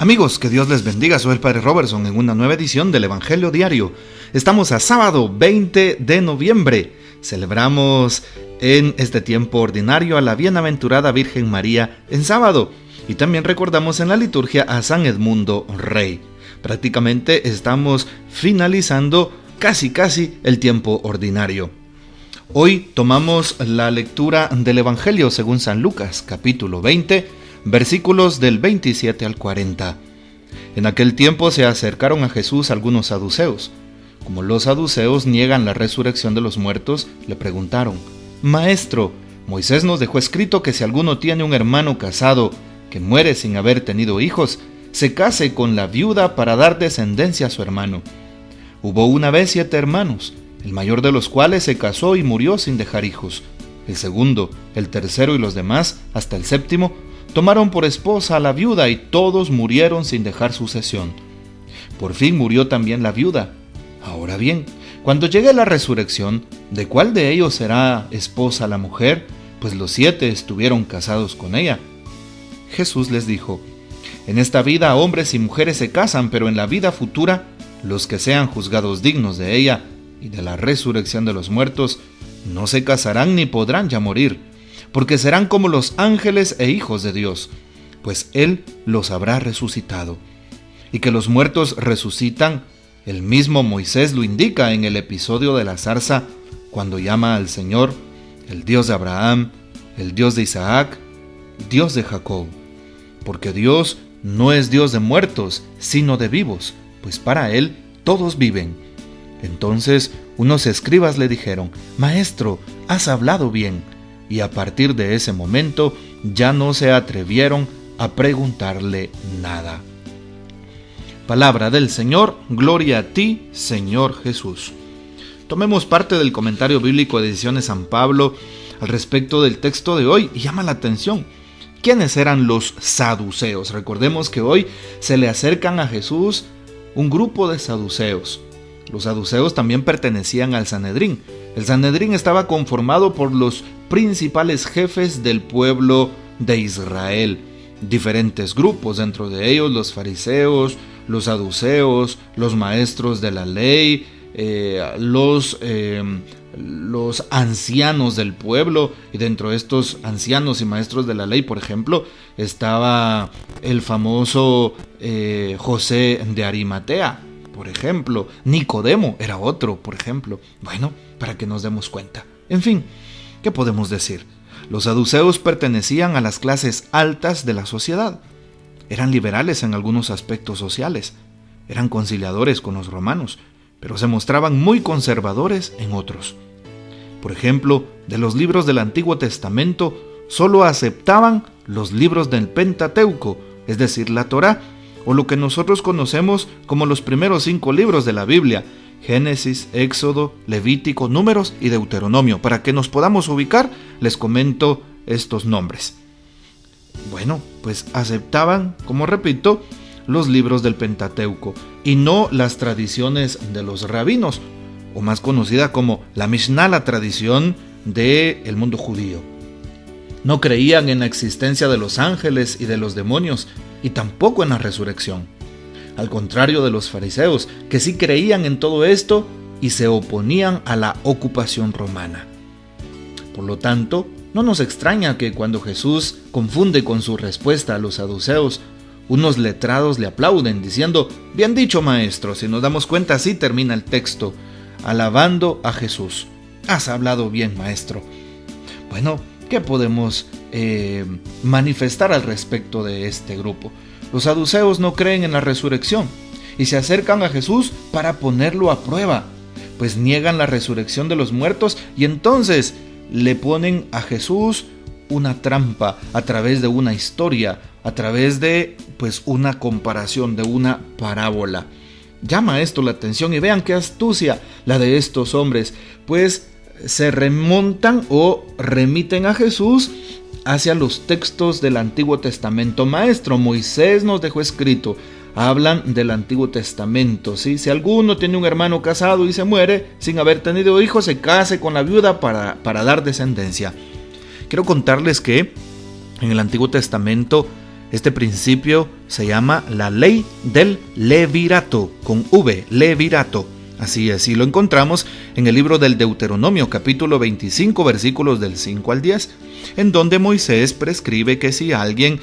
Amigos, que Dios les bendiga, soy el Padre Robertson en una nueva edición del Evangelio Diario. Estamos a sábado 20 de noviembre. Celebramos en este tiempo ordinario a la bienaventurada Virgen María en sábado. Y también recordamos en la liturgia a San Edmundo Rey. Prácticamente estamos finalizando casi el tiempo ordinario. Hoy tomamos la lectura del Evangelio según San Lucas, capítulo 20, versículos del 27 al 40. En aquel tiempo se acercaron a Jesús algunos saduceos. Como los saduceos niegan la resurrección de los muertos, le preguntaron: Maestro, Moisés nos dejó escrito que si alguno tiene un hermano casado que muere sin haber tenido hijos, se case con la viuda para dar descendencia a su hermano. Hubo una vez 7 hermanos, el mayor de los cuales se casó y murió sin dejar hijos. El segundo, el tercero y los demás, hasta el séptimo, tomaron por esposa a la viuda y todos murieron sin dejar sucesión. Por fin murió también la viuda. Ahora bien, cuando llegue la resurrección, ¿de cuál de ellos será esposa la mujer? Pues los 7 estuvieron casados con ella. Jesús les dijo: En esta vida hombres y mujeres se casan, pero en la vida futura, los que sean juzgados dignos de ella y de la resurrección de los muertos, no se casarán ni podrán ya morir, porque serán como los ángeles e hijos de Dios, pues Él los habrá resucitado. Y que los muertos resucitan, el mismo Moisés lo indica en el episodio de la zarza, cuando llama al Señor el Dios de Abraham, el Dios de Isaac, Dios de Jacob. Porque Dios no es Dios de muertos, sino de vivos, pues para Él todos viven. Entonces unos escribas le dijeron: Maestro, has hablado bien. Y a partir de ese momento ya no se atrevieron a preguntarle nada. Palabra del Señor, gloria a ti, Señor Jesús. Tomemos parte del comentario bíblico de Ediciones San Pablo al respecto del texto de hoy y llama la atención. ¿Quiénes eran los saduceos? Recordemos que hoy se le acercan a Jesús un grupo de saduceos. Los saduceos también pertenecían al Sanedrín. El Sanedrín estaba conformado por los principales jefes del pueblo de Israel. Diferentes grupos, dentro de ellos los fariseos, los saduceos, los maestros de la ley, los ancianos del pueblo. Y dentro de estos ancianos y maestros de la ley, por ejemplo, estaba el famoso José de Arimatea. Por ejemplo, Nicodemo era otro, por ejemplo. Bueno, para que nos demos cuenta. En fin, ¿qué podemos decir? Los saduceos pertenecían a las clases altas de la sociedad. Eran liberales en algunos aspectos sociales. Eran conciliadores con los romanos, pero se mostraban muy conservadores en otros. Por ejemplo, de los libros del Antiguo Testamento, solo aceptaban los libros del Pentateuco, es decir, la Torá, o lo que nosotros conocemos como los primeros 5 libros de la Biblia: Génesis, Éxodo, Levítico, Números y Deuteronomio. Para que nos podamos ubicar, les comento estos nombres. Bueno, pues aceptaban, como repito, los libros del Pentateuco y no las tradiciones de los rabinos, o más conocida como la Mishnah, la tradición del mundo judío. No creían en la existencia de los ángeles y de los demonios, y tampoco en la resurrección. Al contrario de los fariseos, que sí creían en todo esto y se oponían a la ocupación romana. Por lo tanto, no nos extraña que cuando Jesús confunde con su respuesta a los saduceos, unos letrados le aplauden diciendo: Bien dicho, maestro. Si nos damos cuenta, así termina el texto, alabando a Jesús. Has hablado bien, maestro. Bueno, ¿qué podemos manifestar al respecto de este grupo? Los saduceos no creen en la resurrección y se acercan a Jesús para ponerlo a prueba, pues niegan la resurrección de los muertos y entonces le ponen a Jesús una trampa a través de una historia, a través de una comparación, de una parábola. Llama esto la atención y vean qué astucia la de estos hombres, pues se remontan o remiten a Jesús hacia los textos del Antiguo Testamento. Maestro, Moisés nos dejó escrito. Hablan del Antiguo Testamento, ¿sí? Si alguno tiene un hermano casado y se muere sin haber tenido hijos, se case con la viuda para dar descendencia. Quiero contarles que en el Antiguo Testamento Este principio se llama la ley del levirato, con V, levirato. Así es, y lo encontramos en el libro del Deuteronomio, capítulo 25, versículos del 5 al 10, en donde Moisés prescribe que si alguien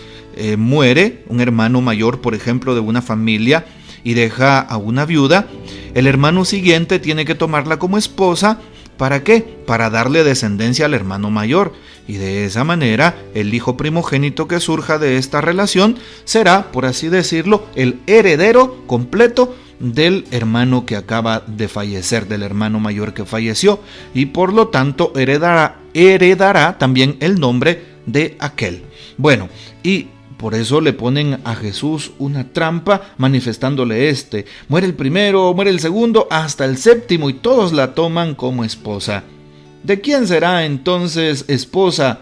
muere, un hermano mayor, por ejemplo, de una familia, y deja a una viuda, el hermano siguiente tiene que tomarla como esposa. ¿Para qué? Para darle descendencia al hermano mayor, y de esa manera el hijo primogénito que surja de esta relación será, por así decirlo, el heredero completo del hermano que acaba de fallecer, del hermano mayor que falleció, y por lo tanto heredará también el nombre de aquel. Bueno, y por eso le ponen a Jesús una trampa manifestándole muere el primero, muere el segundo, hasta el séptimo, y todos la toman como esposa. ¿De quién será entonces esposa?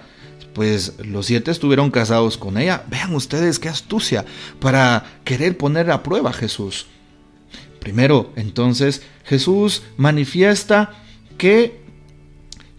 Pues los 7 estuvieron casados con ella. Vean ustedes qué astucia para querer poner a prueba a Jesús. Primero, entonces, Jesús manifiesta que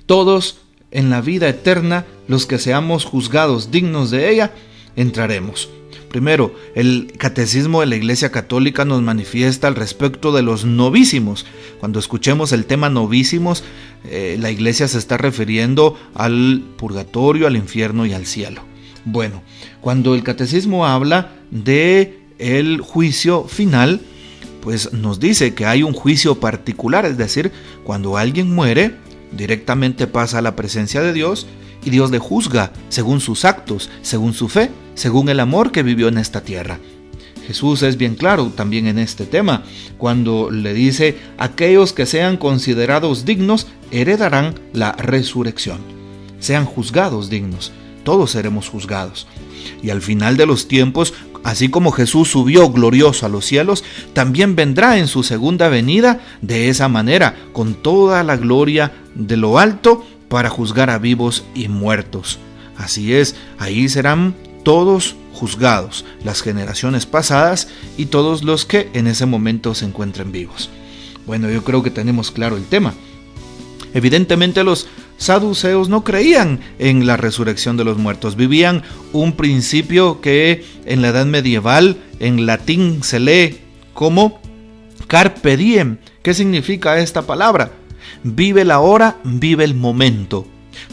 todos en la vida eterna, los que seamos juzgados dignos de ella, entraremos. Primero, el Catecismo de la Iglesia Católica nos manifiesta al respecto de los novísimos. Cuando escuchemos el tema novísimos, la Iglesia se está refiriendo al purgatorio, al infierno y al cielo. Bueno, cuando el Catecismo habla de el juicio final, pues nos dice que hay un juicio particular, es decir, cuando alguien muere, directamente pasa a la presencia de Dios, y Dios le juzga según sus actos, según su fe, según el amor que vivió en esta tierra. Jesús es bien claro también en este tema, cuando le dice: aquellos que sean considerados dignos heredarán la resurrección. Sean juzgados dignos, todos seremos juzgados. Y al final de los tiempos, así como Jesús subió glorioso a los cielos, también vendrá en su segunda venida de esa manera, con toda la gloria de lo alto, para juzgar a vivos y muertos. Así es, ahí serán todos juzgados, las generaciones pasadas y todos los que en ese momento se encuentren vivos. Bueno, yo creo que tenemos claro el tema. Evidentemente los saduceos no creían en la resurrección de los muertos. Vivían un principio que en la edad medieval en latín se lee como carpe diem. ¿Qué significa esta palabra? Vive la hora, vive el momento.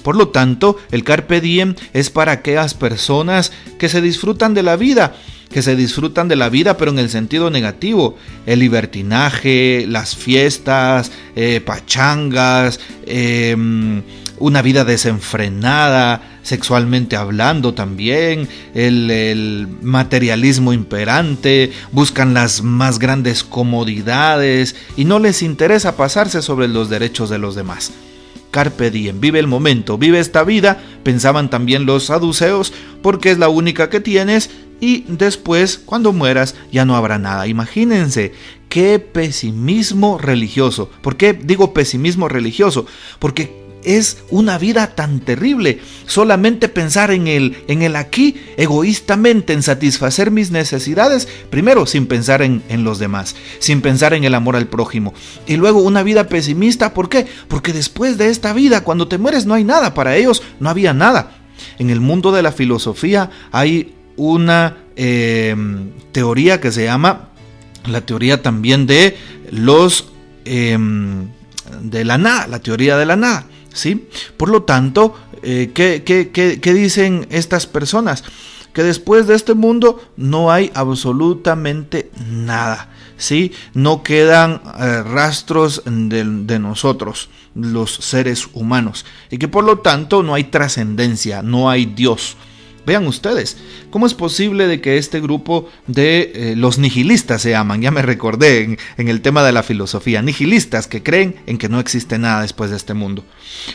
Por lo tanto, el carpe diem es para aquellas personas que se disfrutan de la vida, pero en el sentido negativo. El libertinaje, las fiestas, pachangas, una vida desenfrenada, sexualmente hablando también, el materialismo imperante, buscan las más grandes comodidades y no les interesa pasarse sobre los derechos de los demás. Carpe diem, vive el momento, vive esta vida, pensaban también los saduceos, porque es la única que tienes y después, cuando mueras, ya no habrá nada. Imagínense qué pesimismo religioso. ¿Por qué digo pesimismo religioso? Porque es una vida tan terrible, solamente pensar en el aquí, egoístamente, en satisfacer mis necesidades, primero sin pensar en los demás, sin pensar en el amor al prójimo, y luego una vida pesimista. ¿Por qué? Porque después de esta vida, cuando te mueres, no hay nada. Para ellos no había nada. En el mundo de la filosofía hay una teoría que se llama la teoría también de de la nada, la teoría de la nada. ¿Sí? Por lo tanto, ¿qué dicen estas personas? Que después de este mundo no hay absolutamente nada, ¿sí? No quedan rastros de nosotros, los seres humanos, y que por lo tanto no hay trascendencia, no hay Dios. Vean ustedes, ¿cómo es posible de que este grupo de los nihilistas se llaman? Ya me recordé en el tema de la filosofía, nihilistas que creen en que no existe nada después de este mundo.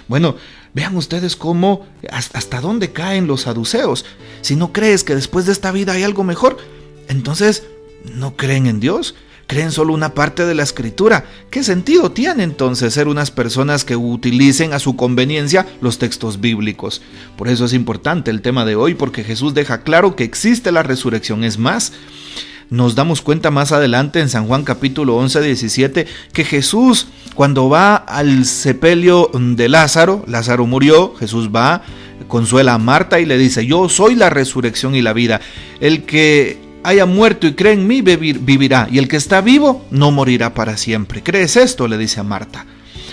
Bueno, vean ustedes cómo, hasta dónde caen los saduceos. Si no crees que después de esta vida hay algo mejor, entonces no creen en Dios. Creen solo una parte de la escritura. ¿Qué sentido tiene entonces ser unas personas que utilicen a su conveniencia los textos bíblicos? Por eso es importante el tema de hoy, porque Jesús deja claro que existe la resurrección. Es más, nos damos cuenta más adelante en San Juan capítulo 11, 17, que Jesús, cuando va al sepelio de Lázaro murió, Jesús va, consuela a Marta y le dice: yo soy la resurrección y la vida. El que haya muerto y cree en mí vivirá, y el que está vivo no morirá para siempre. ¿Crees esto?, le dice a Marta.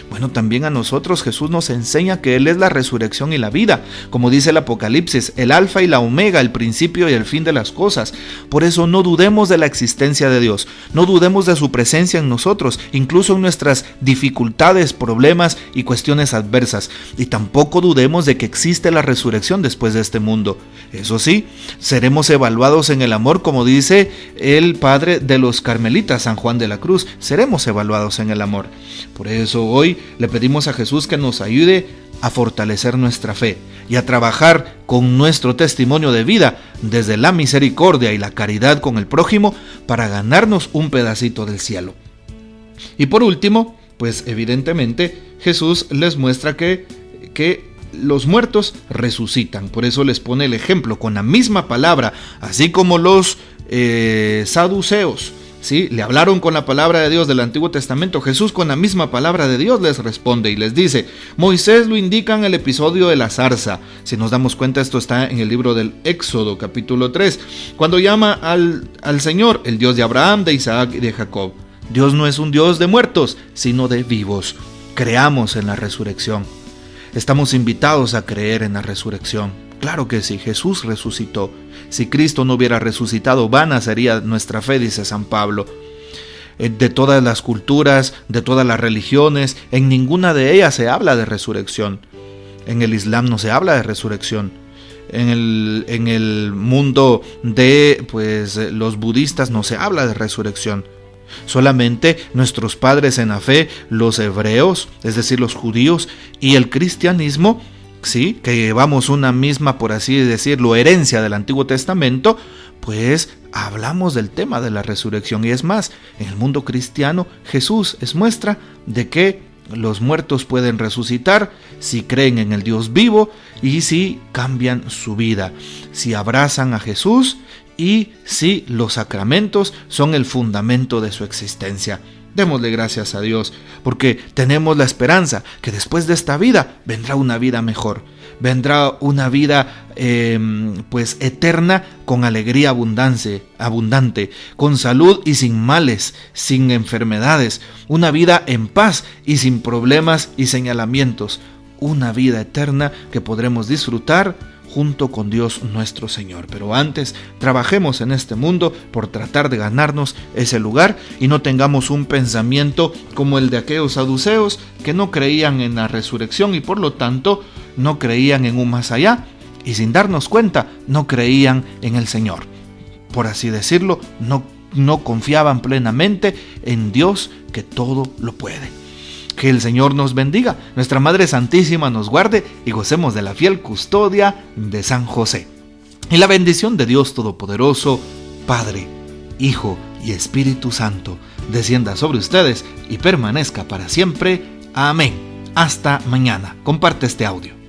Bueno, también a nosotros Jesús nos enseña que Él es la resurrección y la vida, como dice el Apocalipsis, el alfa y la omega, el principio y el fin de las cosas. Por eso no dudemos de la existencia de Dios, no dudemos de su presencia en nosotros, incluso en nuestras dificultades, problemas y cuestiones adversas, y tampoco dudemos de que existe la resurrección después de este mundo. Eso sí, seremos evaluados en el amor, como dice el padre de los carmelitas, San Juan de la Cruz, seremos evaluados en el amor. Por eso hoy le pedimos a Jesús que nos ayude a fortalecer nuestra fe y a trabajar con nuestro testimonio de vida desde la misericordia y la caridad con el prójimo para ganarnos un pedacito del cielo. Y por último, pues evidentemente Jesús les muestra que los muertos resucitan. Por eso les pone el ejemplo con la misma palabra, así como los saduceos, ¿sí?, le hablaron con la palabra de Dios del Antiguo Testamento. Jesús con la misma palabra de Dios les responde y les dice: Moisés lo indica en el episodio de la zarza. Si nos damos cuenta, esto está en el libro del Éxodo, capítulo 3, cuando llama al Señor, el Dios de Abraham, de Isaac y de Jacob. Dios no es un Dios de muertos, sino de vivos. Creamos en la resurrección. Estamos invitados a creer en la resurrección. Claro que sí, Jesús resucitó. Si Cristo no hubiera resucitado, vana sería nuestra fe, dice San Pablo. De todas las culturas, de todas las religiones, en ninguna de ellas se habla de resurrección. En el Islam no se habla de resurrección. En el mundo de los budistas no se habla de resurrección. Solamente nuestros padres en la fe, los hebreos, es decir, los judíos, y el cristianismo, sí, que llevamos una misma, por así decirlo, herencia del Antiguo Testamento, pues hablamos del tema de la resurrección. Y es más, en el mundo cristiano Jesús es muestra de que los muertos pueden resucitar si creen en el Dios vivo y si cambian su vida, si abrazan a Jesús y si los sacramentos son el fundamento de su existencia. Démosle gracias a Dios, porque tenemos la esperanza que después de esta vida vendrá una vida mejor, vendrá una vida eterna, con alegría abundante, con salud y sin males, sin enfermedades, una vida en paz y sin problemas y señalamientos, una vida eterna que podremos disfrutar junto con Dios nuestro Señor. Pero antes, trabajemos en este mundo por tratar de ganarnos ese lugar y no tengamos un pensamiento como el de aquellos saduceos que no creían en la resurrección y por lo tanto no creían en un más allá y sin darnos cuenta no creían en el Señor. Por así decirlo, no confiaban plenamente en Dios que todo lo puede. Que el Señor nos bendiga, nuestra Madre Santísima nos guarde y gocemos de la fiel custodia de San José. Y la bendición de Dios Todopoderoso, Padre, Hijo y Espíritu Santo, descienda sobre ustedes y permanezca para siempre. Amén. Hasta mañana. Comparte este audio.